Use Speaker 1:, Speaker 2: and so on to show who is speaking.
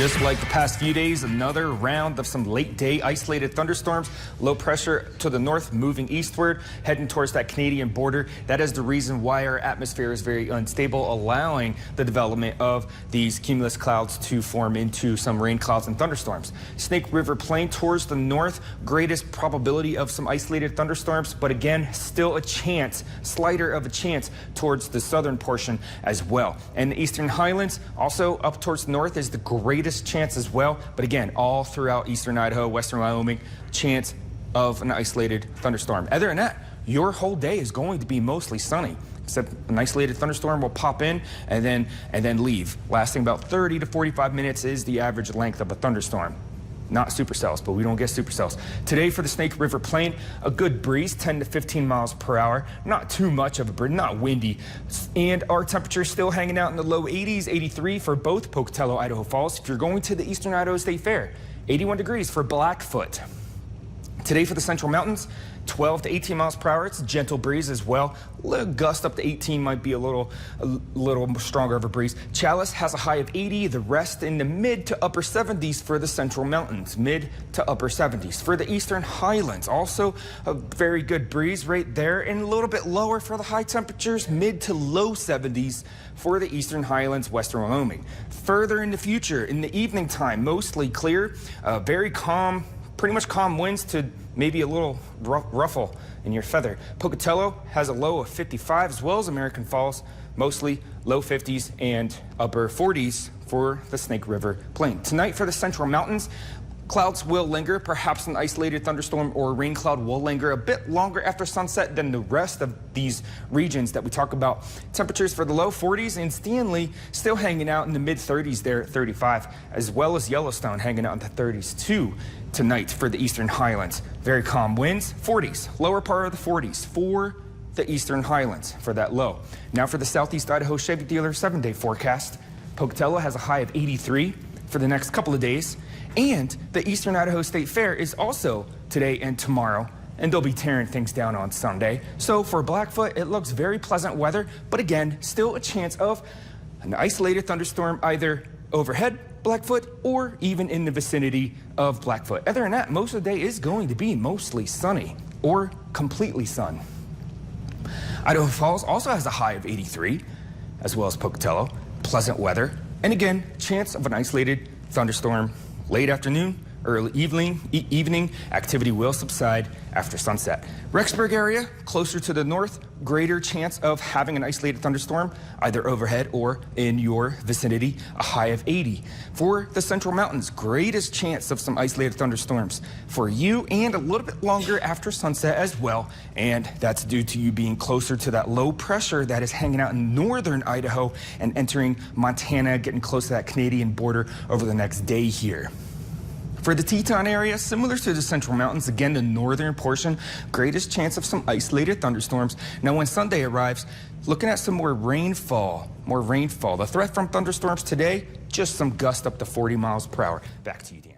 Speaker 1: Just like the past few days, another round of some late-day isolated thunderstorms. Low pressure to the north moving eastward, heading towards that Canadian border. That is the reason why our atmosphere is very unstable, allowing the development of these cumulus clouds to form into some rain clouds and thunderstorms. Snake River Plain towards the north, greatest probability of some isolated thunderstorms, but again, still a chance, slighter of a chance towards the southern portion as well. And the eastern highlands, also up towards the north, is the greatest chance as well, but again, all throughout eastern Idaho, western Wyoming, chance of an isolated thunderstorm. Other than that, your whole day is going to be mostly sunny, except an isolated thunderstorm will pop in and then leave, lasting about 30 to 45 minutes is the average length of a thunderstorm. Not supercells, but we don't get supercells. Today for the Snake River Plain, a good breeze, 10 to 15 miles per hour. Not too much of a breeze, not windy. And our temperature still hanging out in the low 80s, 83 for both Pocatello, Idaho Falls. If you're going to the Eastern Idaho State Fair, 81 degrees for Blackfoot. Today for the Central Mountains, 12 to 18 miles per hour. It's a gentle breeze as well. A little gust up to 18 might be a little stronger of a breeze. Chalice has a high of 80. The rest in the mid to upper 70s for the Central Mountains. Mid to upper 70s. For the Eastern Highlands, also a very good breeze right there. And a little bit lower for the high temperatures. Mid to low 70s for the Eastern Highlands, Western Wyoming. Further in the future, in the evening time, mostly clear. Very calm. Pretty much calm winds to maybe a little ruffle in your feather. Pocatello has a low of 55 as well as American Falls, mostly low 50s and upper 40s for the Snake River Plain. Tonight for the Central Mountains, clouds will linger. Perhaps an isolated thunderstorm or rain cloud will linger a bit longer after sunset than the rest of these regions that we talk about. Temperatures for the low 40s and Stanley still hanging out in the mid 30s there at 35, as well as Yellowstone hanging out in the 30s too tonight for the Eastern Highlands. Very calm winds, 40s, lower part of the 40s for the Eastern Highlands for that low. Now for the Southeast Idaho Chevy dealer 7-day forecast. Pocatello has a high of 83 for the next couple of days. And the Eastern Idaho State Fair is also today and tomorrow, and they'll be tearing things down on Sunday. So for Blackfoot, it looks very pleasant weather, but again, still a chance of an isolated thunderstorm either overhead Blackfoot or even in the vicinity of Blackfoot. Other than that, most of the day is going to be mostly sunny or completely sun. Idaho Falls also has a high of 83, as well as Pocatello. Pleasant weather, and again, chance of an isolated thunderstorm late afternoon, early evening. Activity will subside after sunset. Rexburg area, closer to the north, greater chance of having an isolated thunderstorm, either overhead or in your vicinity, a high of 80. For the Central Mountains, greatest chance of some isolated thunderstorms for you and a little bit longer after sunset as well. And that's due to you being closer to that low pressure that is hanging out in northern Idaho and entering Montana, getting close to that Canadian border over the next day here. For the Teton area, similar to the Central Mountains, again, the northern portion, greatest chance of some isolated thunderstorms. Now, when Sunday arrives, looking at some more rainfall. The threat from thunderstorms today, just some gust up to 40 miles per hour. Back to you, Dan.